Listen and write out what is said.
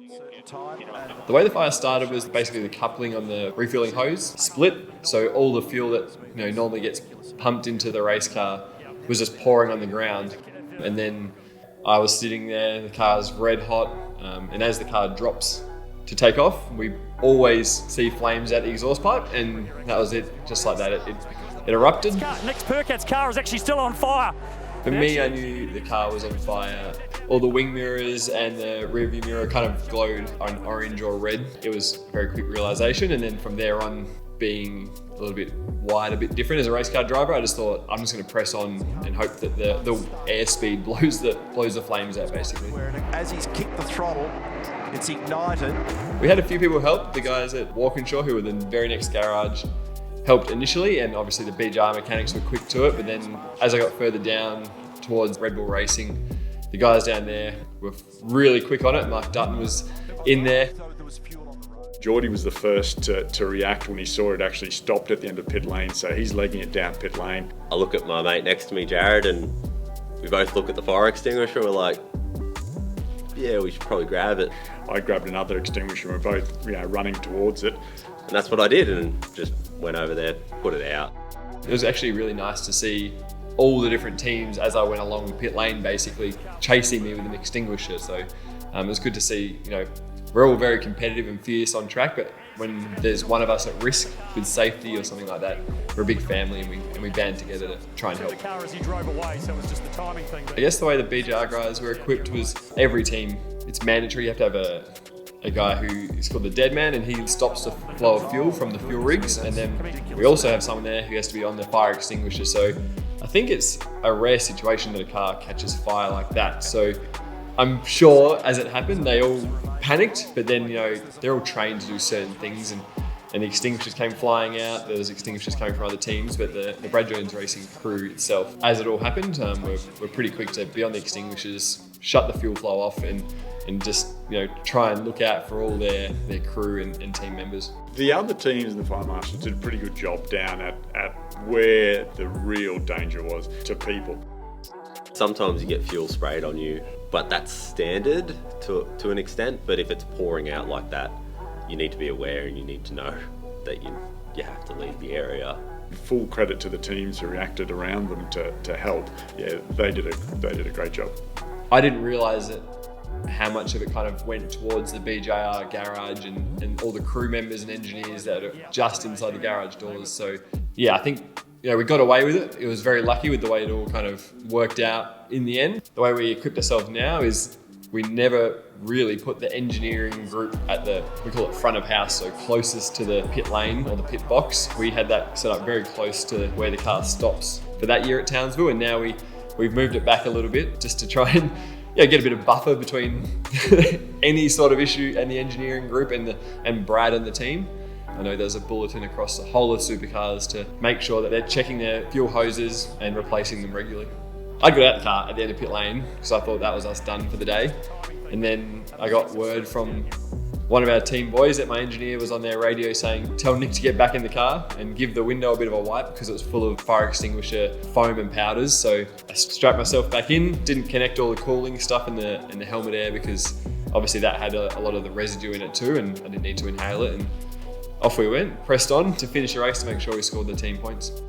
The way the fire started was basically the coupling on the refueling hose split, so all the fuel that normally gets pumped into the race car was just pouring on the ground. And then I was sitting there, the car's red hot, and as the car drops to take off, we always see flames out the exhaust pipe, and that was it, just like that. It erupted. Nick Percat's car is actually still on fire. For me, I knew the car was on fire. All the wing mirrors and the rear view mirror kind of glowed on orange or red. It was a very quick realization, and then from there on, being a little bit wide, a bit different as a race car driver, I just thought I'm just going to press on and hope that the airspeed blows the flames out, basically. As he's kicked the throttle, it's ignited. We had a few people help. The guys at Walkinshaw, who were the very next garage, helped initially, and obviously the BJR mechanics were quick to it. But then as I got further down towards Red Bull Racing, the guys down there were really quick on it. Mark Dutton was in there. Geordie was the first to react when he saw it actually stopped at the end of pit lane, so he's legging it down pit lane. I look at my mate next to me, Jared, and we both look at the fire extinguisher. We're like, yeah, we should probably grab it. I grabbed another extinguisher and we're both running towards it. And that's what I did, and just went over there, put it out. It was actually really nice to see all the different teams as I went along the pit lane, basically chasing me with an extinguisher. So it was good to see, we're all very competitive and fierce on track, but when there's one of us at risk with safety or something like that, we're a big family and we band together to try and help. The car as he drove away, so it was just the timing thing. I guess the way the BJR guys were equipped was every team, it's mandatory. You have to have a guy who is called the dead man, and he stops the flow of fuel from the fuel rigs. And then we also have someone there who has to be on the fire extinguisher. So I think it's a rare situation that a car catches fire like that. So I'm sure as it happened, they all panicked, but then, they're all trained to do certain things, and the extinguishers came flying out. There was extinguishers coming from other teams, but the Brad Jones Racing crew itself, as it all happened, we're pretty quick to be on the extinguishers, shut the fuel flow off, and just, try and look out for all their crew and team members. The other teams in the fire marshals did a pretty good job down at where the real danger was to people. Sometimes you get fuel sprayed on you, but that's standard to an extent. But if it's pouring out like that, you need to be aware and you need to know that you have to leave the area. Full credit to the teams who reacted around them to help. Yeah, they did a great job. I didn't realise how much of it kind of went towards the BJR garage and all the crew members and engineers that are just inside the garage doors. So yeah, I think we got away with it. It was very lucky with the way it all kind of worked out in the end. The way we equipped ourselves now is we never really put the engineering group at we call it front of house, so closest to the pit lane or the pit box. We had that set up very close to where the car stops for that year at Townsville, and now we've moved it back a little bit just to try and get a bit of buffer between any sort of issue and the engineering group and Brad and the team. I know there's a bulletin across the whole of Supercars to make sure that they're checking their fuel hoses and replacing them regularly. I got out the car at the end of pit lane because I thought that was us done for the day. And then I got word from one of our team boys that my engineer was on their radio saying, tell Nick to get back in the car and give the window a bit of a wipe because it was full of fire extinguisher foam and powders. So I strapped myself back in, didn't connect all the cooling stuff in the helmet air because obviously that had a lot of the residue in it too, and I didn't need to inhale it. And off we went, pressed on to finish the race to make sure we scored the team points.